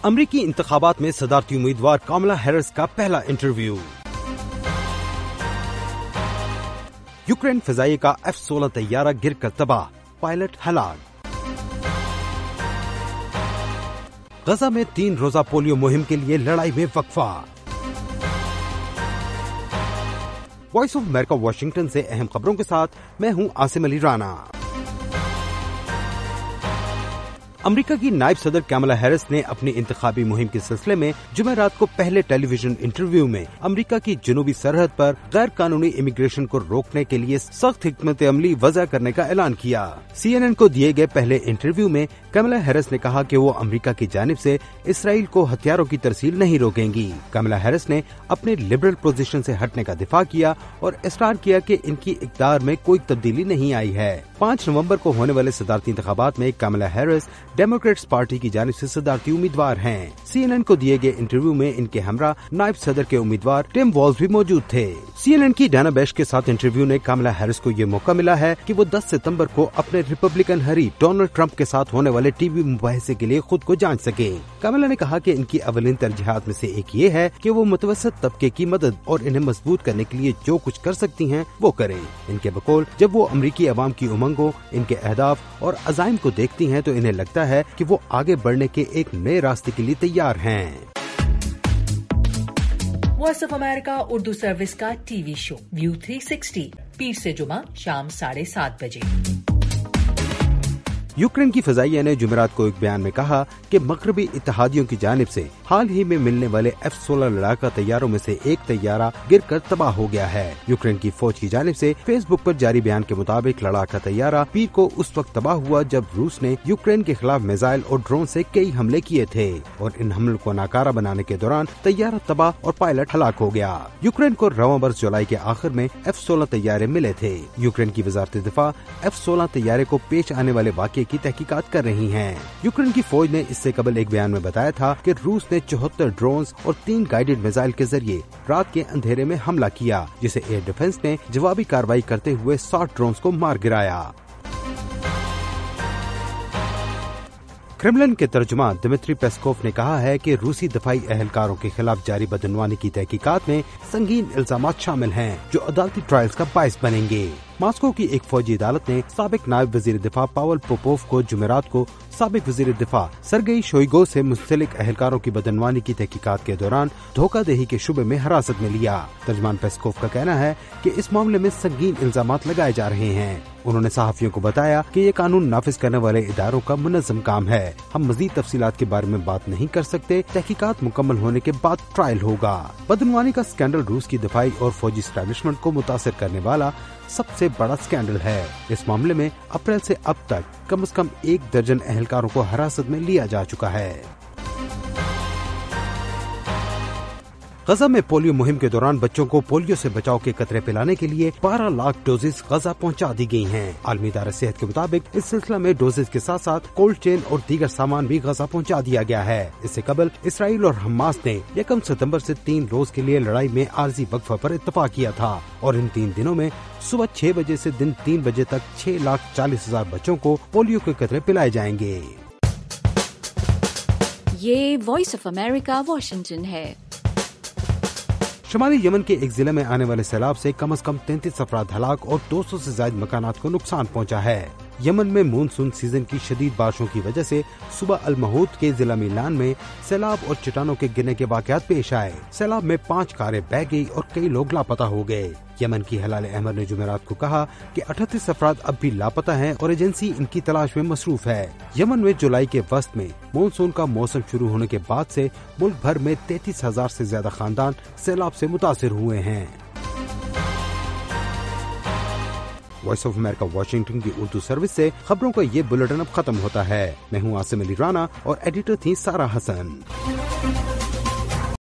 अमरीकी इंतखाबात में सदारती उम्मीदवार कामला हैरिस का पहला इंटरव्यू। यूक्रेन फिजाइये का F-16 तैयारा गिरकर तबाह, पायलट हलाक। गजा में 3 रोजा पोलियो मुहिम के लिए लड़ाई में वक्फा। वॉइस ऑफ अमेरिका वाशिंगटन से अहम खबरों के साथ मैं हूं आसिम अली राना। अमेरिका की नायब सदर कामला हैरिस ने अपनी इंतखाबी मुहिम के सिलसिले में जुमेरात को पहले टेलीविजन इंटरव्यू में अमेरिका की जनूबी सरहद पर गैर कानूनी इमिग्रेशन को रोकने के लिए सख्त हिकमत अमली वज़ा करने का ऐलान किया। CNN को दिए गए पहले इंटरव्यू में कामला हैरिस ने कहा कि वो अमेरिका की जानिब से इसराइल को हथियारों की तरसील नहीं रोकेंगी। कामला हैरिस ने अपने लिबरल पोजीशन से हटने का दिफा किया और इसरार किया कि इनकी इक़्तिदार में कोई तब्दीली नहीं आई है। 5 नवंबर को होने वाले सदारती इंतखाबात में कामला हैरिस डेमोक्रेट्स पार्टी की जानिब से सदारती उम्मीदवार हैं। CNN को दिए गए इंटरव्यू में इनके हमरा नायब सदर के उम्मीदवार टिम वॉल्स भी मौजूद थे। CNN की डाना बैश के साथ इंटरव्यू ने कामला हैरिस को ये मौका मिला है कि वो 10 सितंबर को अपने रिपब्लिकन हरीफ डोनाल्ड ट्रंप के साथ होने वाले टीवी मुबाहिसे के लिए खुद को जांच सके। कामला ने कहा कि इनकी अवलिन तरजीहात में से एक ये है कि वो मुतवसत तबके की मदद और इन्हें मजबूत करने के लिए जो कुछ कर सकती हैं वो करें। इनके बकौल जब वो अमरीकी अवाम की उमंगों, इनके अहदाफ और अज़ाइम को देखती हैं तो इन्हें लगता है कि वो आगे बढ़ने के एक नए रास्ते के लिए तैयार हैं। Voice of America Urdu service का टीवी शो व्यू 360 पीर से जुमा शाम 7:30 बजे। यूक्रेन की फिजाइया ने जुमेरात को एक बयान में कहा कि मगरबी इत्तेहादियों की जानिब से हाल ही में मिलने वाले F-16 लड़ाका तैयारों में से एक तैयारा गिरकर तबाह हो गया है। यूक्रेन की फौज की जानिब से फेसबुक पर जारी बयान के मुताबिक लड़ाका तैयारा पीर को उस वक्त तबाह हुआ जब रूस ने यूक्रेन के खिलाफ मिसाइल और ड्रोन से कई हमले किए थे और इन हमलों को नाकारा बनाने के दौरान तैयारा तबाह और पायलट हलाक हो गया। यूक्रेन को रवां बरस जुलाई के आखिर में F-16 तैयारे मिले थे। यूक्रेन की वजारत दिफा F-16 तैयारे को पेश आने वाले वाक़े की तहकीकात कर रही हैं। यूक्रेन की फौज ने इससे कबल एक बयान में बताया था कि रूस ने 74 ड्रोन्स और 3 गाइडेड मिसाइल के जरिए रात के अंधेरे में हमला किया, जिसे एयर डिफेंस ने जवाबी कार्रवाई करते हुए 60 ड्रोन्स को मार गिराया। क्रेमलिन के तर्जुमा दिमित्री पेस्कोव ने कहा है कि रूसी दफाई एहलकारों के खिलाफ जारी बदनवानी की तहकीकात में संगीन इल्जामात शामिल हैं जो अदालती ट्रायल्स का बाइस बनेंगे। मॉस्को की एक फौजी अदालत ने साबिक नायब वजीर दिफा पावल पोपोव को जुमेरात को साबिक वजीर दिफा सरगेई शोइगो से मुंसलिक एहलकारों की बदनवानी की तहकीकात के दौरान धोखाधड़ी के शुबे में हिरासत में लिया। तर्जमान पेस्कोव का कहना है कि इस मामले में संगीन इल्जामात लगाए जा रहे हैं। उन्होंने सहाफियों को बताया कि ये कानून नाफिज करने वाले इदारों का मुनज़्ज़म काम है। हम मजीद तफसीलात के बारे में बात नहीं कर सकते। तहकीकात मुकम्मल होने के बाद ट्रायल होगा। बदनवानी का स्कैंडल रूस की दफाई और फौजी एस्टैब्लिशमेंट को मुतासिर करने वाला सबसे बड़ा स्कैंडल है। इस मामले में अप्रैल से अब तक कम से कम 1 दर्जन एहलकारों को हिरासत में लिया जा चुका है। गजा में पोलियो मुहिम के दौरान बच्चों को पोलियो से बचाव के कतरे पिलाने के लिए 12 लाख डोजेस गजा पहुंचा दी गई हैं। आलमी इदारा सेहत के मुताबिक इस सिलसिले में डोजेस के साथ साथ कोल्ड चेन और दीगर सामान भी गजा पहुंचा दिया गया है। इससे कबल इसराइल और हमास ने 1 सितंबर से 3 रोज के लिए लड़ाई में आर्जी वक्फा पर इत्तफाक किया था और इन 3 दिनों में सुबह 6 बजे से दिन 3 बजे तक 6,40,000 बच्चों को पोलियो के कतरे पिलाए जाएंगे। ये वॉइस ऑफ अमेरिका वाशिंगटन है। शुमाली यमन के एक जिले में आने वाले सैलाब से कम 33 अफराद हलाक और 200 से ज्यादा मकानात को नुकसान पहुंचा है। यमन में मानसून सीजन की शदीद बारिशों की वजह से सुबह अल-महूद के जिला मिलान में सैलाब और चट्टानों के गिरने के वाकयात पेश आए। सैलाब में 5 कारें बह गई और कई लोग लापता हो गए। यमन की हलाल अहमद ने जुमेरात को कहा कि 38 अफराद अब भी लापता हैं और एजेंसी इनकी तलाश में मसरूफ है। यमन में जुलाई के वस्त में मानसून का मौसम शुरू होने के बाद से मुल्क भर में 33,000 से ज्यादा खानदान सैलाब से मुतासिर हुए हैं। वॉइस ऑफ अमेरिका वाशिंगटन की उर्दू सर्विस से खबरों का ये बुलेटिन अब खत्म होता है। मैं हूँ आसिम अली राना और एडिटर थी सारा हसन।